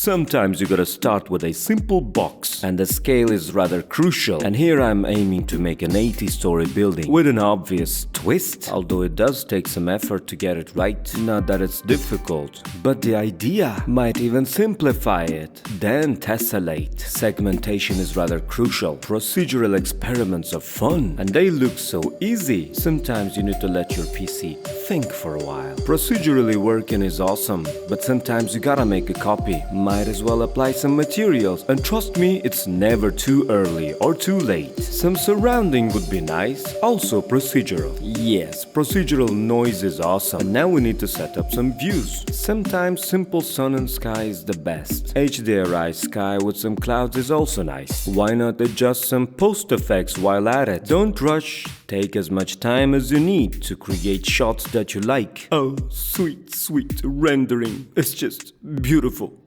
Sometimes you gotta start with a simple box, and the scale is rather crucial. And here I'm aiming to make an 80-story building with an obvious twist, although it does take some effort to get it right. Not that it's difficult, but the idea might even simplify it. Then tessellate. Segmentation is rather crucial. Procedural experiments are fun, and they look so easy. Sometimes you need to let your PC think for a while. Procedurally working is awesome, but sometimes you gotta make a copy. Might as well apply some materials, and trust me, it's never too early or too late. Some surrounding would be nice, also procedural. Yes, procedural noise is awesome. And now we need to set up some views. Sometimes simple sun and sky is the best. HDRI sky with some clouds is also nice. Why not adjust some post effects while at it? Don't rush. Take as much time as you need to create shots that you like. Oh, sweet, sweet rendering. It's just beautiful.